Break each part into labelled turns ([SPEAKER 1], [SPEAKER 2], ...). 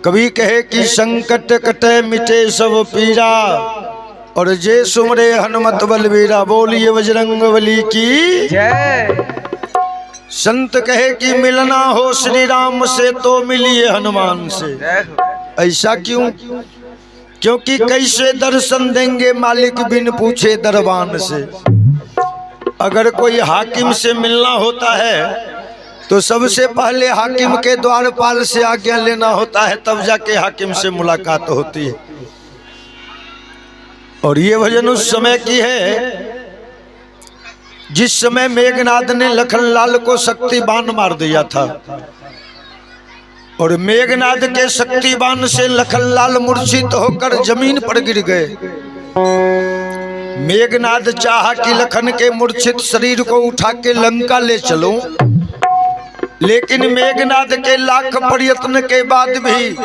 [SPEAKER 1] कवि कहे कि संकट कटे मिटे सब पीरा और जे सुमरे हनुमत बलबीरा। बोलिए बजरंग बली की
[SPEAKER 2] जय।
[SPEAKER 1] संत कहे कि मिलना हो श्री राम से तो मिलिए हनुमान से। ऐसा क्यों? क्योंकि कैसे दर्शन देंगे मालिक बिन पूछे दरबान से। अगर कोई हाकिम से मिलना होता है तो सबसे पहले हाकिम के द्वारपाल से आज्ञा लेना होता है, तब जाके हाकिम से मुलाकात होती है। और ये भजन उस समय की है जिस समय मेघनाद ने लखनलाल को शक्तिबान मार दिया था। और मेघनाद के शक्तिबान से लखनलाल मूर्छित होकर जमीन पर गिर गए। मेघनाद चाहा कि लखन के मूर्छित शरीर को उठा के लंका ले चलूं, लेकिन मेघनाद के लाख प्रयत्न के बाद भी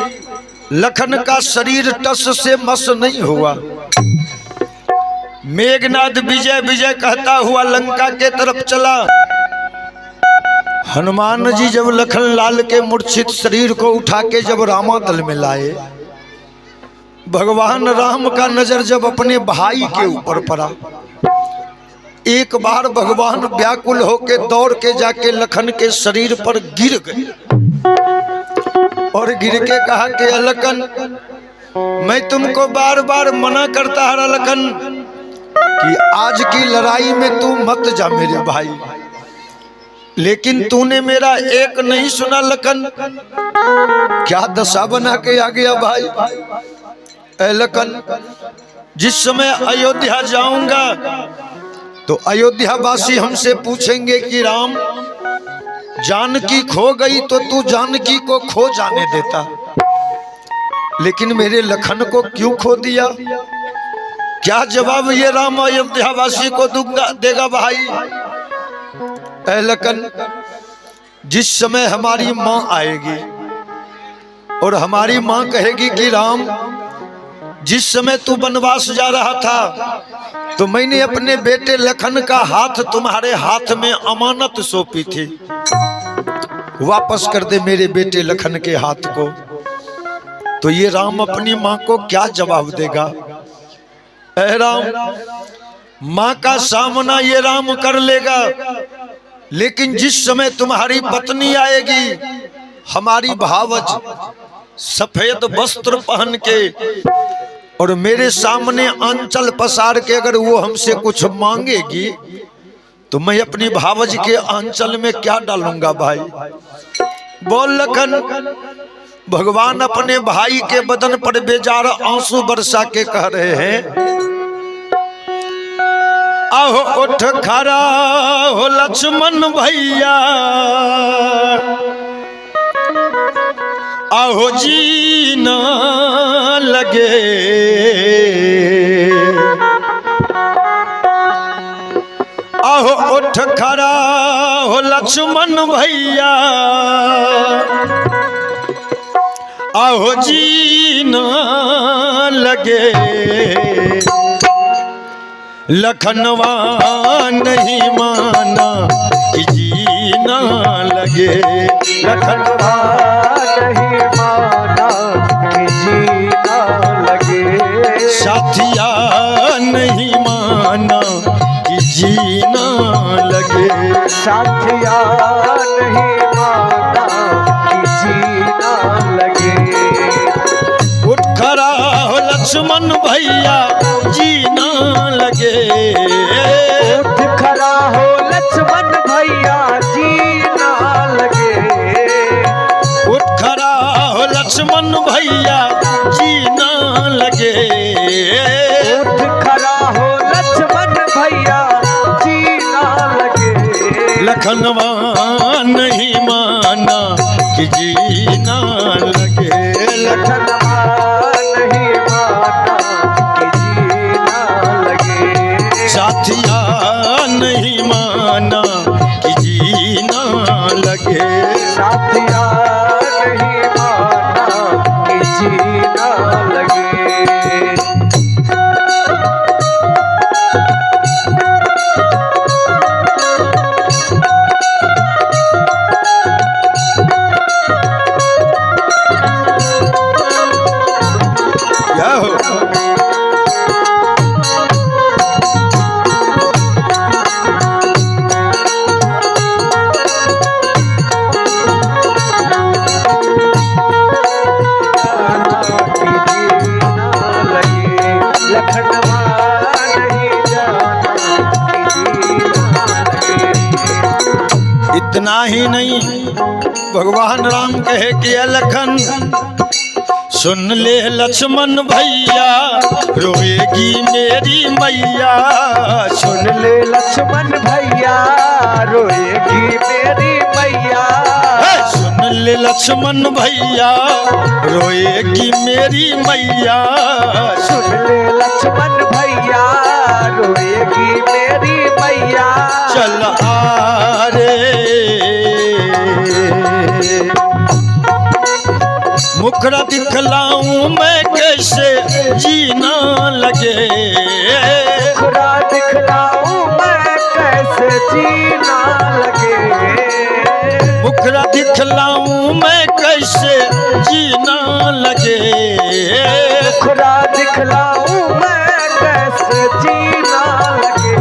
[SPEAKER 1] लखन का शरीर टस से मस नहीं हुआ। मेघनाद विजय विजय कहता हुआ लंका के तरफ चला। हनुमान जी जब लखनलाल के मूर्छित शरीर को उठा के जब रामादल में लाए, भगवान राम का नजर जब अपने भाई के ऊपर पड़ा, एक बार भगवान व्याकुल होके दौड़ के जाके लखन के शरीर पर गिर गए और गिर के कहा कि लखन, मैं तुमको बार बार मना करता है लखन कि आज की लड़ाई में तू मत जा मेरे भाई, लेकिन तूने मेरा एक नहीं सुना लखन। क्या दशा बना के आ गया भाई। ऐ लखन, जिस समय अयोध्या जाऊंगा तो अयोध्या वासी हमसे पूछेंगे कि राम, जानकी खो गई तो तू जानकी को खो जाने देता, लेकिन मेरे लखन को क्यों खो दिया? क्या जवाब ये राम अयोध्या वासी को देगा भाई? ऐ लखन, जिस समय हमारी माँ आएगी और हमारी माँ कहेगी कि राम, जिस समय तू वनवास जा रहा था तो मैंने अपने बेटे लखन का हाथ तुम्हारे हाथ में अमानत सौंपी थी, वापस कर दे मेरे बेटे लखन के हाथ को। तो ये राम अपनी माँ को क्या जवाब देगा? ऐ राम, माँ का सामना ये राम कर लेगा, लेकिन जिस समय तुम्हारी पत्नी आएगी, हमारी भावज सफेद वस्त्र पहन के और मेरे सामने आंचल पसार के अगर वो हमसे कुछ मांगेगी तो मैं अपनी भावज के आंचल में क्या डालूंगा भाई? बोल लखन। भगवान अपने भाई के बदन पर बेजार आंसू बरसा के कह रहे हैं, आहो उठ खड़ा हो लक्ष्मण भैया, आहो जी न लगे, आहो उठ खड़ा हो लक्ष्मण भैया, आहो जी न लगे। लखनवा नहीं माना कि जी न लगे, लखनवा
[SPEAKER 2] नहीं माना कि जी ना लगे,
[SPEAKER 1] साथिया नहीं माना कि जी न लगे,
[SPEAKER 2] साथिया नहीं माना कि जी ना लगे।
[SPEAKER 1] उठ खड़ा हो लक्ष्मण भैया, जी न लगे,
[SPEAKER 2] उठ खड़ा हो लक्ष्मण भैया, जी ना लगे,
[SPEAKER 1] उठ खड़ा हो लक्ष्मण भैया, जी न लगे,
[SPEAKER 2] उठ खड़ा हो लक्ष्मण भैया, जी ना लगे।
[SPEAKER 1] लखनवा नहीं माना कि जी न लगे,
[SPEAKER 2] लखनवा नहीं माना कि जी ना लगे,
[SPEAKER 1] साथिया नहीं माना कि जी न लगे,
[SPEAKER 2] साथिया नहीं माना कि जी ना लगे।
[SPEAKER 1] क्या हो
[SPEAKER 2] लखनवा नहीं जाना कि जीना लगे।
[SPEAKER 1] इतना ही नहीं, भगवान राम कहे कि लखन सुन ले लक्ष्मण भैया, रोएगी मेरी मैया।
[SPEAKER 2] सुन ले लक्ष्मण भैया, रोएगी मेरी मैया।
[SPEAKER 1] सुन ले लक्ष्मण भैया, रोएगी मेरी मैया।
[SPEAKER 2] सुन ले लक्ष्मण भैया, रोएगी मेरी मैया।
[SPEAKER 1] चल आ रे मुखड़ा दिखलाऊं मैं कैसे जीना लगे।
[SPEAKER 2] मुखड़ा दिखलाऊं मैं कैसे जीना लगे।
[SPEAKER 1] मुखड़ा दिखलाऊं मैं कैसे जीना लगे।
[SPEAKER 2] मुखड़ा दिखलाऊं मैं कैसे जीना लगे।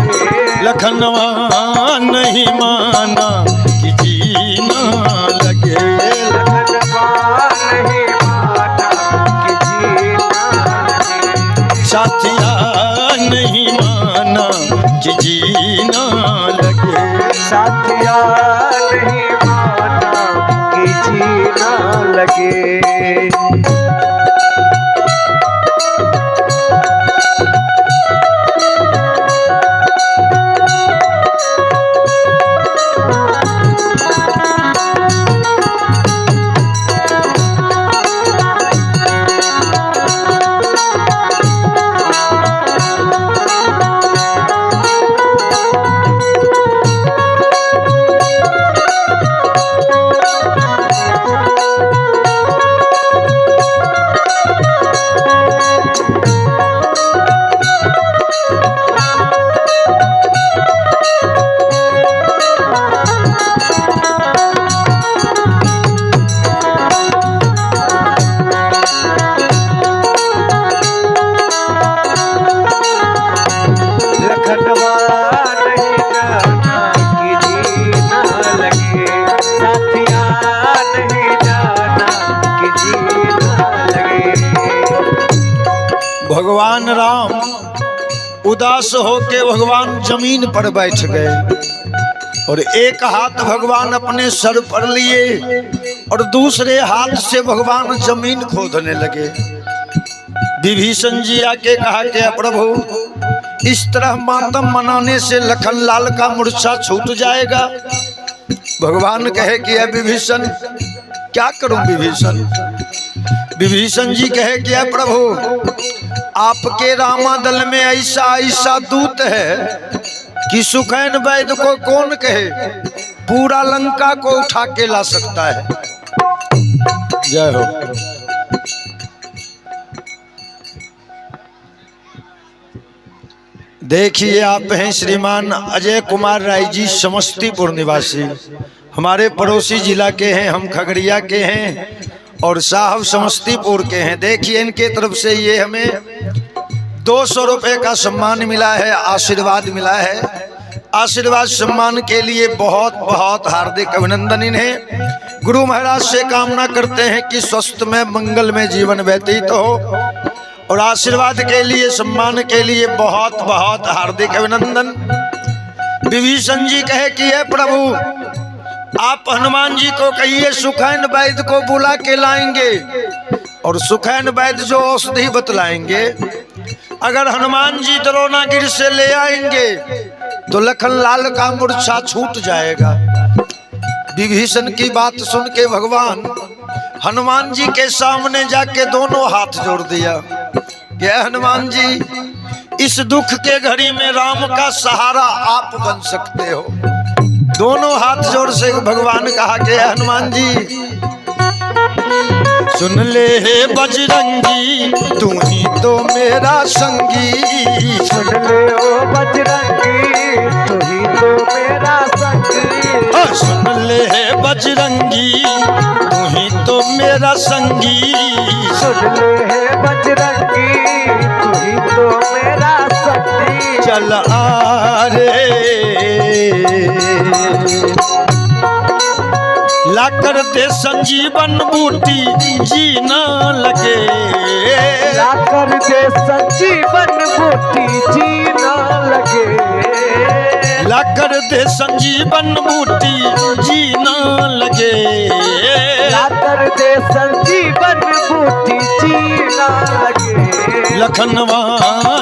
[SPEAKER 1] लखनवा नहीं माना कि जीना लगे।
[SPEAKER 2] लखनवा नहीं माना कि जीना लगे।
[SPEAKER 1] साथिया नहीं माना कि जीना लगे।
[SPEAKER 2] साथिया नहीं माना कि जीना लगे। लखनवा नहीं जाना कि जीना लगे। साथिया नहीं जाना कि जीना लगे।
[SPEAKER 1] भगवान राम उदास होके भगवान जमीन पर बैठ गए और एक हाथ भगवान अपने सर पर लिए और दूसरे हाथ से भगवान जमीन खोदने लगे। विभीषण जी आके कहा कि प्रभु इस तरह मातम मनाने से लखनलाल का मूर्छा छूट जाएगा। भगवान कहे कि विभीषण क्या करूं विभीषण। विभीषण जी कहे कि प्रभु आपके रामादल में ऐसा ऐसा दूत है कि सुखैन वैद्य को कौन कहे पूरा लंका को उठा के ला सकता है। जय हो। देखिए आप हैं श्रीमान अजय कुमार राय जी, समस्तीपुर निवासी, हमारे पड़ोसी जिला के हैं, हम खगड़िया के हैं और साहब समस्तीपुर के हैं। देखिए इनके तरफ से ये हमें 200 रुपए का सम्मान मिला है, आशीर्वाद मिला है। आशीर्वाद सम्मान के लिए बहुत बहुत हार्दिक अभिनंदन इन्हें। गुरु महाराज से कामना करते हैं कि स्वस्थ में मंगल में जीवन व्यतीत हो और आशीर्वाद के लिए सम्मान के लिए बहुत बहुत हार्दिक अभिनंदन। विभीषण जी कहे कि हे प्रभु आप हनुमान जी को कहिए सुखैन वैद्य को बुला के लाएंगे और सुखैन वैद्य जो औषधि बतलाएंगे अगर हनुमान जी द्रोणागिर से ले आएंगे तो लखनलाल का मूर्छा छूट जाएगा। विभीषण की बात सुन के भगवान हनुमान जी के सामने जाके दोनों हाथ जोड़ दिया कि हनुमान जी इस दुख के घड़ी में राम का सहारा आप बन सकते हो। दोनों हाथ जोड़ से भगवान कहा कि हनुमान जी सुन ले हे बजरंगी तू ही तो मेरा संगी।
[SPEAKER 2] सुन ले ओ बजरंगी तू ही तो मेरा संगी।
[SPEAKER 1] सुन ले हे बजरंगी तू ही तो मेरा संगी।
[SPEAKER 2] सुन ले हे बजरंगी
[SPEAKER 1] चल आ रे लाकर दे संजीवन बूटी जीना लगे
[SPEAKER 2] लाकर दे संजीवन बूटी जीना लगे
[SPEAKER 1] लाकर दे संजीवन बूटी जीना लगे
[SPEAKER 2] लाकर दे संजीवन बूटी जीना लगे
[SPEAKER 1] लखनवा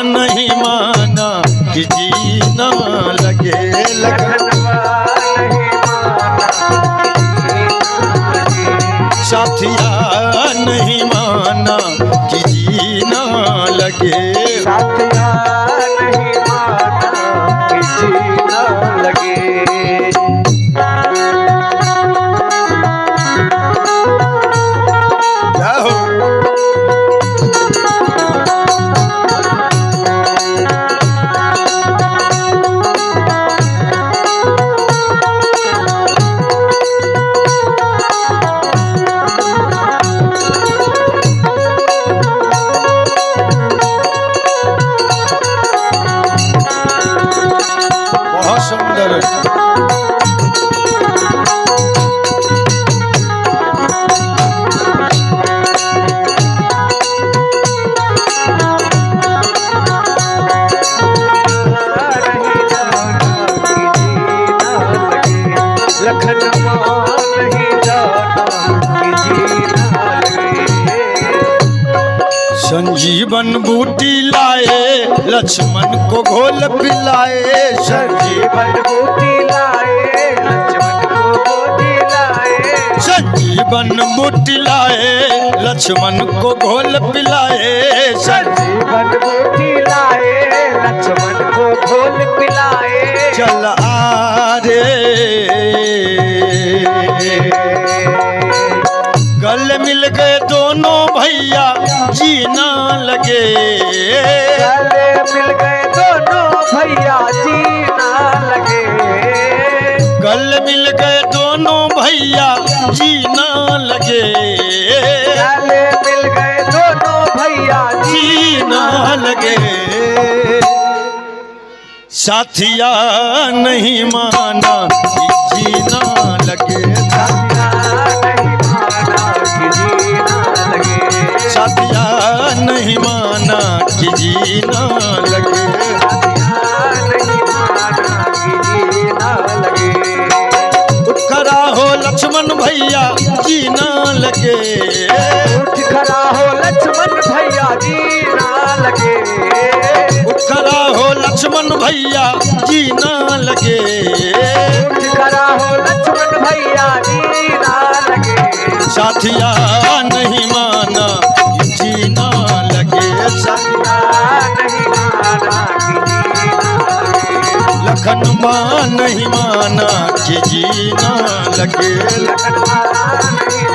[SPEAKER 1] नहीं माना कि जीना लगे
[SPEAKER 2] लखनवा नहीं माना
[SPEAKER 1] साथिया नहीं माना कि जीना लगे
[SPEAKER 2] साथिया नहीं माना कि जीना लगे
[SPEAKER 1] क्या हो बहुत सुंदर संजीवन बूटी लाए लक्ष्मण को घोल पिलाए
[SPEAKER 2] संजीवन बूटी लाए लक्ष्मण को बूटी लाए
[SPEAKER 1] संजीवन बूटी लाए लक्ष्मण को घोल पिलाए
[SPEAKER 2] संजीवन बूटी लाए लक्ष्मण को घोल पिलाए
[SPEAKER 1] चल आ रे गले मिल गए दोनों भैया जीना लगे
[SPEAKER 2] गले मिल गए दोनों भैया जीना लगे
[SPEAKER 1] गले मिल गए दोनों भैया जीना लगे
[SPEAKER 2] गले मिल गए दोनों भैया
[SPEAKER 1] जीना लगे साथिया नहीं माना कि जीना लगे साथिया नहीं माना कि जीना लगे उठ खड़ा हो लक्ष्मण भैया जीना लगे
[SPEAKER 2] उठ खड़ा हो लक्ष्मण भैया जीना लगे
[SPEAKER 1] उठ खड़ा हो लक्ष्मण भैया जीना लगे
[SPEAKER 2] उठ खड़ा हो लक्ष्मण भैया जीना लगे
[SPEAKER 1] साथिया नहीं माना कि जीना लगे
[SPEAKER 2] साथिया नहीं माना कि जीना लगे
[SPEAKER 1] लखनवा नहीं माना कि जीना लगे
[SPEAKER 2] लखनवा नहीं